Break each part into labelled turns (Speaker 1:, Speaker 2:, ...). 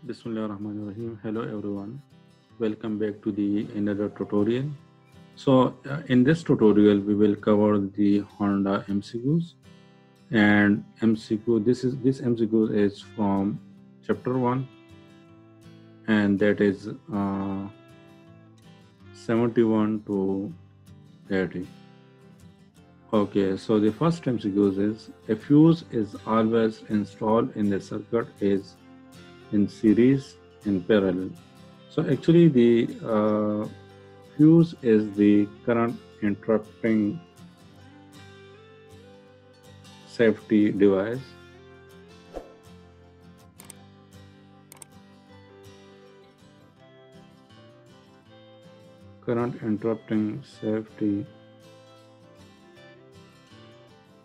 Speaker 1: Bismillahirrahmanirrahim. Hello everyone. Welcome back to the another tutorial. In this tutorial we will cover the Honda MCQs and MCQ. This MCQ is from chapter 1 and that is 71 to 80. Okay, so the first MCQ is a fuse is always installed in the circuit is in series in parallel. So actually the fuse is the current interrupting safety device. Current interrupting safety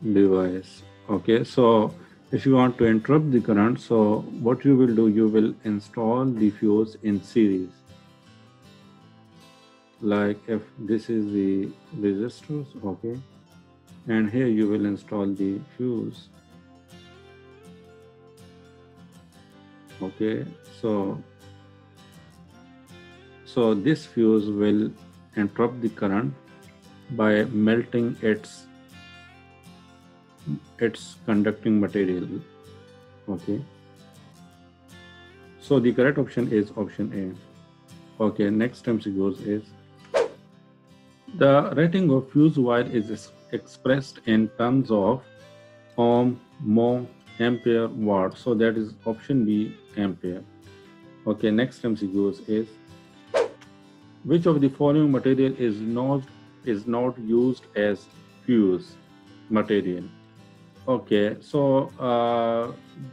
Speaker 1: device. Okay, so if you want to interrupt the current, so what you will do, you will install the fuse in series. Like if this is the resistors, okay, and here you will install the fuse. Okay, so this fuse will interrupt the current by melting its conducting material. Okay, so the correct option is option A. Okay, next MCQ is the rating of fuse wire is expressed in terms of ohm, mho, ampere, watt. So that is option B, ampere. Okay, next MCQ is which of the following material is not used as fuse material? Okay, so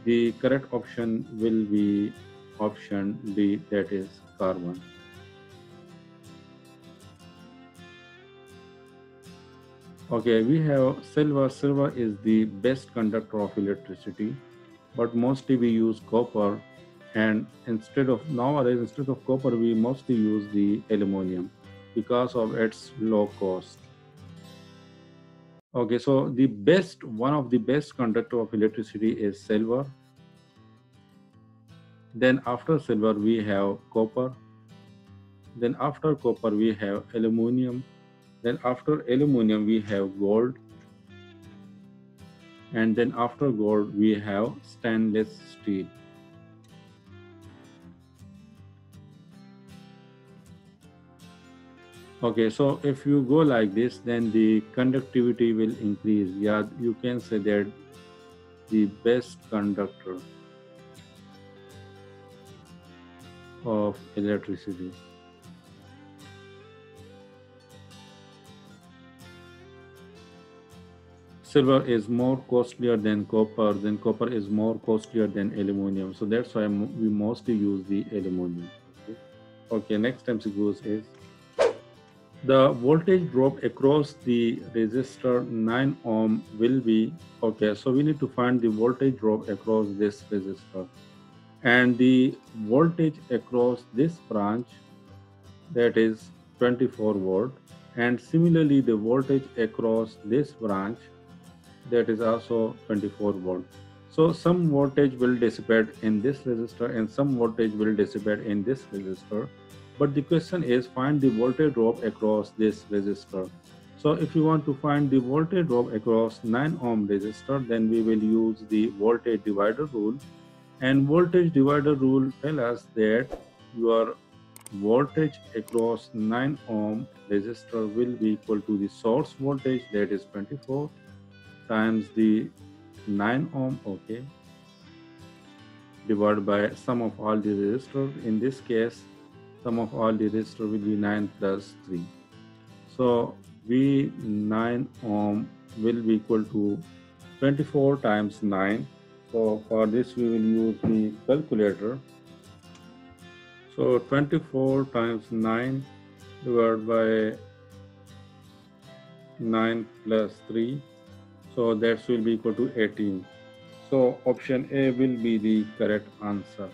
Speaker 1: the correct option will be option D, that is carbon. Okay, we have silver. Silver is the best conductor of electricity, but mostly we use copper, and instead of copper, we mostly use the aluminum because of its low cost. Okay, so one of the best conductor of electricity is silver. Then after silver we have copper. Then after copper we have aluminum. Then after aluminum we have gold. And then after gold we have stainless steel. Okay, so if you go like this, then the conductivity will increase. Yeah, you can say that the best conductor of electricity. Silver is more costlier than copper, then copper is more costlier than aluminum. So that's why we mostly use the aluminum. Okay, next MCQ is the voltage drop across the resistor 9 ohm will be, okay, so we need to find the voltage drop across this resistor. And the voltage across this branch, that is 24 volt. And similarly, the voltage across this branch, that is also 24 volt. So some voltage will dissipate in this resistor and some voltage will dissipate in this resistor. But the question is find the voltage drop across this resistor. So if you want to find the voltage drop across 9 ohm resistor, then we will use the voltage divider rule. And voltage divider rule tells us that your voltage across 9 ohm resistor will be equal to the source voltage, that is 24, times the 9 ohm, okay, divided by sum of all the resistors. In this case, sum of all the resistors will be 9 plus 3. So V 9 ohm will be equal to 24 times 9. So for this we will use the calculator. So 24 times 9 divided by 9 plus 3. So that will be equal to 18. So option A will be the correct answer.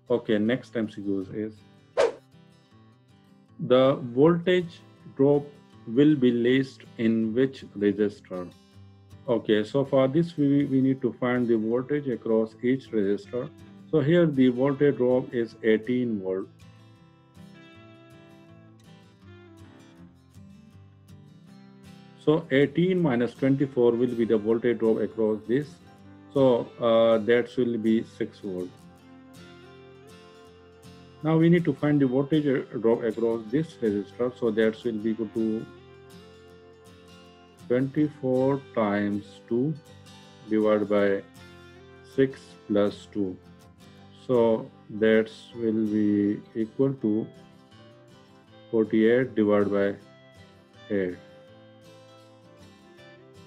Speaker 1: Okay, next MCQ is the voltage drop will be least in which resistor? Okay, so for this we need to find the voltage across each resistor. So here the voltage drop is 18 volt. So 18 minus 24 will be the voltage drop across this. So that will be 6 volt. Now we need to find the voltage drop across this resistor. So that will be equal to 24 times 2 divided by 6 plus 2. So that will be equal to 48 divided by 8.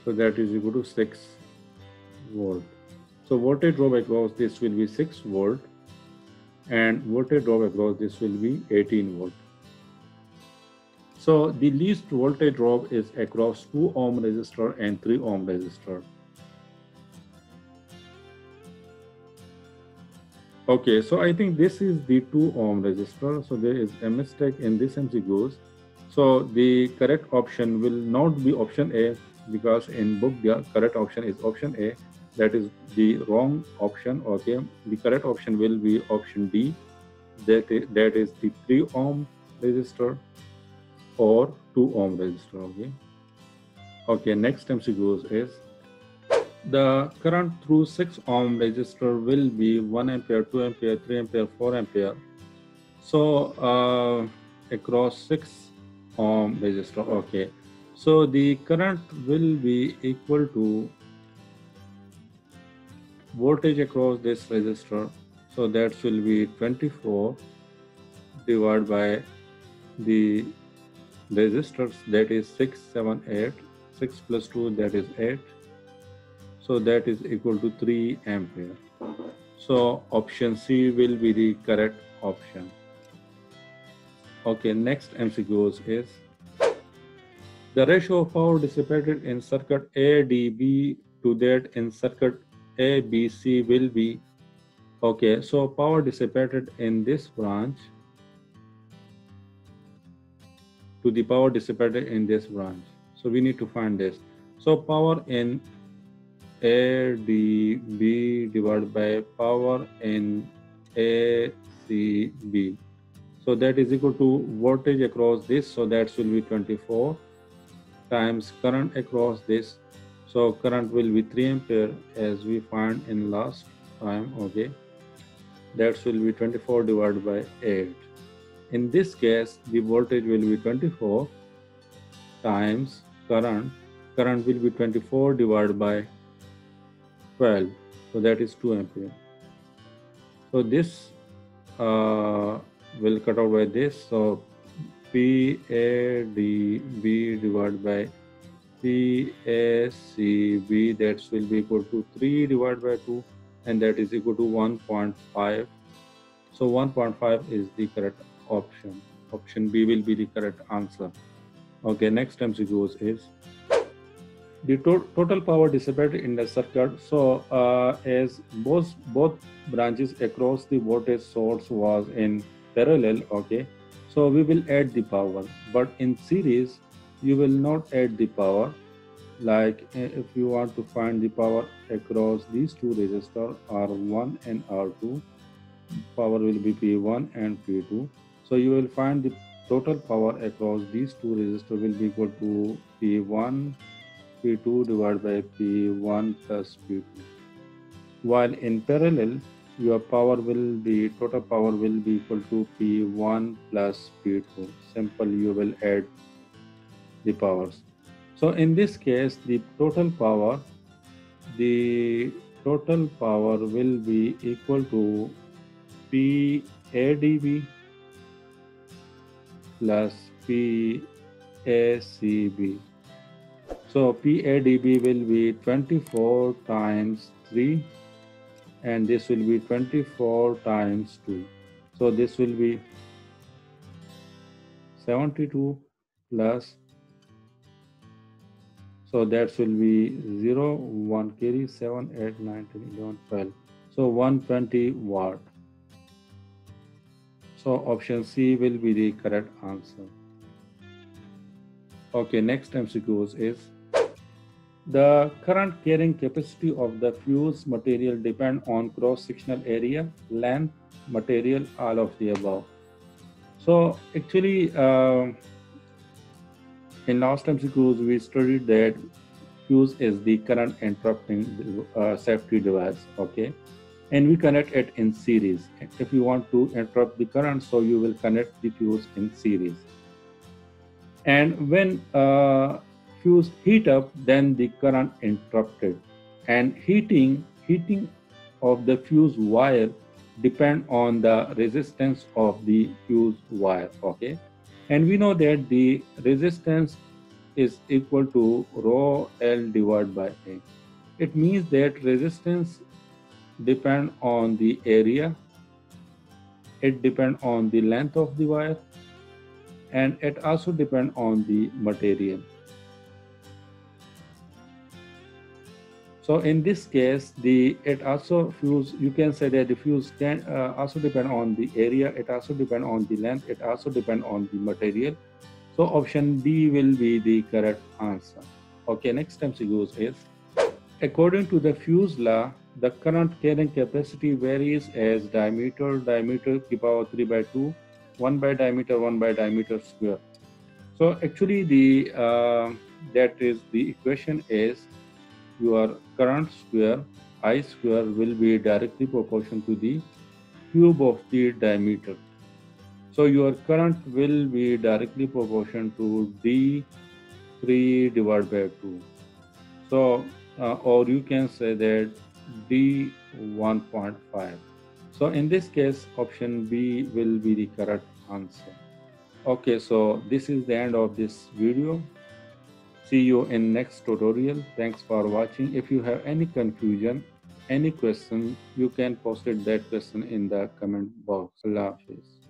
Speaker 1: So that is equal to 6 volt. So voltage drop across this will be 6 volt and voltage drop across this will be 18 volt. So the least voltage drop is across 2 ohm resistor and 3 ohm resistor. Okay, so I think this is the 2 ohm resistor. So there is a mistake in this MCQs. So the correct option will not be option A, because in book the correct option is option A. That is the wrong option. Okay, the correct option will be option D. That is the 3 ohm resistor or 2 ohm resistor. Okay, next MCQs is the current through 6 ohm resistor will be 1 ampere, 2 ampere, 3 ampere, 4 ampere. So across 6 ohm resistor. Okay, so the current will be equal to voltage across this resistor. So that will be 24 divided by the resistors, that is 6, 7, 8. 6 plus 2, that is 8. So that is equal to 3 ampere. So option C will be the correct option. Okay, next MCQs is the ratio of power dissipated in circuit ADB to that in circuit ABC will be. Okay, so power dissipated in this branch to the power dissipated in this branch. So we need to find this. So power in ADB divided by power in ACB. So that is equal to voltage across this. So that will be 24 times current across this. So current will be 3 ampere as we find in last time. Okay, that will be 24 divided by 8. In this case, the voltage will be 24 times current. Current will be 24 divided by 12. So that is 2 ampere. So this will cut out by this. So PADB divided by PACB, that will be equal to 3 divided by 2, and that is equal to 1.5. So 1.5 is the correct option. Option B will be the correct answer. Okay, next MCQs is the total power dissipated in the circuit. So as both branches across the voltage source was in parallel. Okay, so we will add the power, but in series you will not add the power. Like if you want to find the power across these two resistors R1 and R2, power will be P1 and P2. So you will find the total power across these two resistors will be equal to P1 P2 divided by P1 plus P2. While in parallel, your power will be, total power will be equal to P1 plus P2. Simple, you will add the powers. So in this case, the total power will be equal to PADB plus PACB. So PADB will be 24 times 3 and this will be 24 times 2. So this will be 72 plus, so that will be 0, 1 carry, 7, 8, 9, 10, 11, 12. So 120 watt. So option C will be the correct answer. Okay, next MCQs is The current carrying capacity of the fuse material depend on cross-sectional area, length, material, all of the above. So actually, in last MCQs, we studied that fuse is the current interrupting safety device, okay? And we connect it in series. If you want to interrupt the current, so you will connect the fuse in series. And when fuse heat up, then the current interrupted. And heating of the fuse wire depend on the resistance of the fuse wire, okay? And we know that the resistance is equal to rho L divided by A. It means that resistance depend on the area, it depend on the length of the wire, and it also depend on the material. So in this case, it also fuse, you can say that the fuse can also depend on the area, it also depend on the length, it also depend on the material. So option D will be the correct answer. Okay, next MCQ is, according to the fuse law, the current carrying capacity varies as diameter to power 3 by 2, 1 by diameter square. So actually that is the equation is your current square I square will be directly proportional to the cube of the diameter. So your current will be directly proportional to D3 divided by 2. So or you can say that D 1.5. So in this case, option B will be the correct answer. Okay, so this is the end of this video. See you in next tutorial. Thanks for watching. If you have any confusion, any question, you can post it that question in the comment box. Allah Hafiz.